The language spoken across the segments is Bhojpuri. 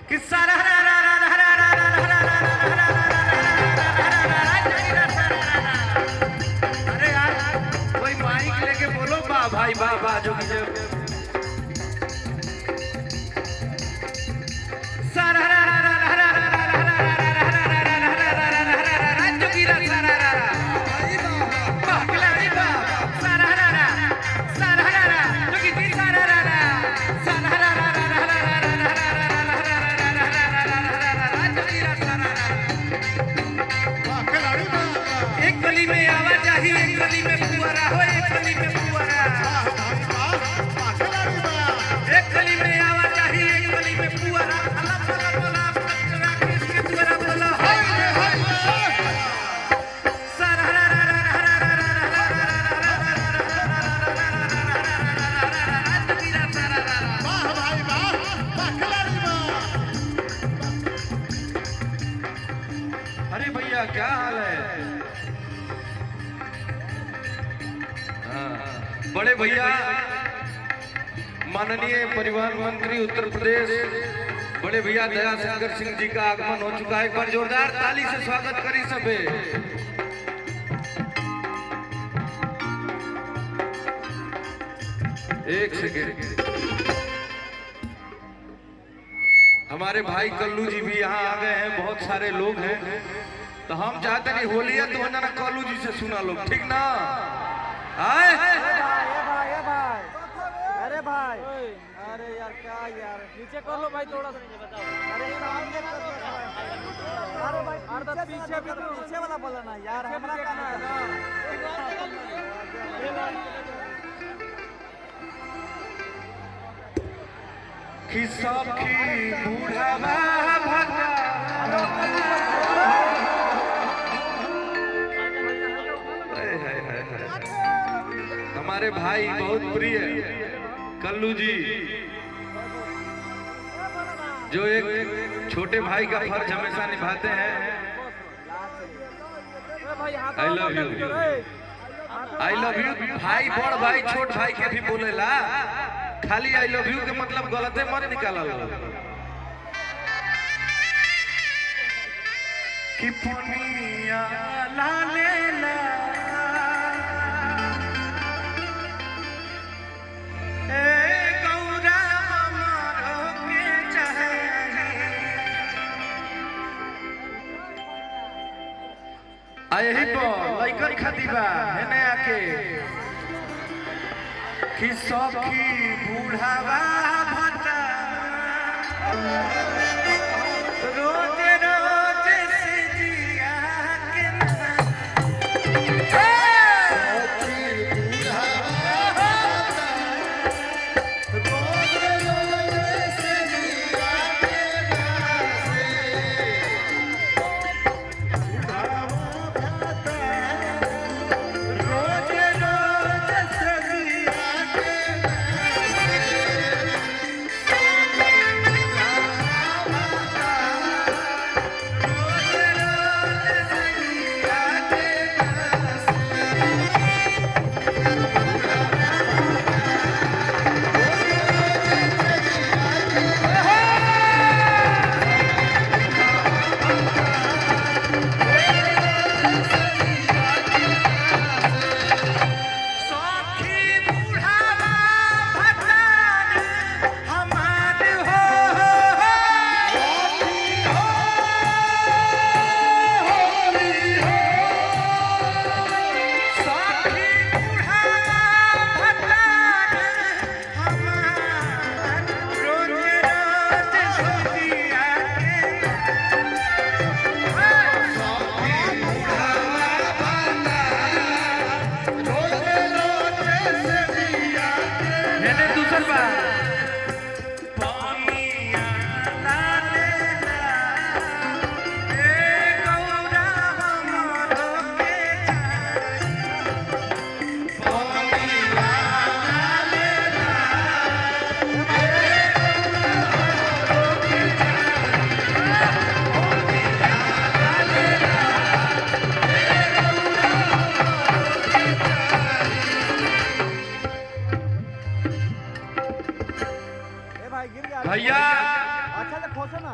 कि सारा अरे यार कोई माइक लेके बोलो वाह भाई वाह वाह जो एक गली में आवाजाही एक गली में फुआरा हो एक गली में फुआरा एक गली में आवाजाही एक गली में फुआरा अल्लाह भला भला कचरा किसके द्वारा बोला हाय हाय सारा वाह भाई वाह खिलाड़ी वाह। अरे भैया क्या हाल है? बड़े भैया माननीय परिवहन मंत्री उत्तर प्रदेश बड़े भैया दया शंकर सिंह जी का आगमन हो चुका है। एक बार जोरदार ताली से स्वागत करी सबे। एक सेकेंड हमारे भाई कल्लू जी भी यहाँ आ गए हैं। बहुत सारे लोग हैं तो हम चाहते हैं होली है तो ना कल्लू जी से सुना लो ठीक ना आए? अरे भाई अरे यार क्या यार नीचे कर लो भाई थोड़ा सा। अरे सामने कर लो अरे भाई अर्धा पीछे भी तो पीछे वाला बोला ना यार हमरा का ना कि सखी बूढ़ावा भगा हमारे भाई बहुत प्रिय कल्लू जी जो एक छोटे भाई का फर्ज हमेशा निभाते हैं। आई लव यू भाई बड़ भाई छोट भाई के भी बोलेला खाली आई लव यू के मतलब गलते मत निकाला लो कि पुनिया ला लेला यही तो लइकन खाती बा हेने आके कि सखी बूढ़ावा भटा रोज रोज से जिया के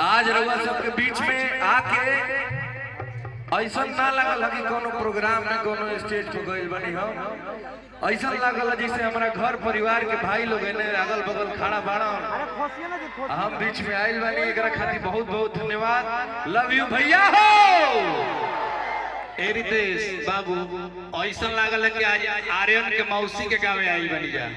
आज रउआ सबके बीच में आके ऐसा ना लगल कि कोनो प्रोग्राम में कोनो स्टेज पे गइल बनी हम। ऐसा लागल जैसे हमारा घर परिवार के भाई लोग ने अगल बगल खड़ा बाड़ा, हम बीच में आइल बानी। एकरा खातिर बहुत बहुत धन्यवाद। लव यू भैया हो। ए रितेश बाबू ऐसा लागल कि आज आर्यन के मौसी के गाँव आई बनी जा।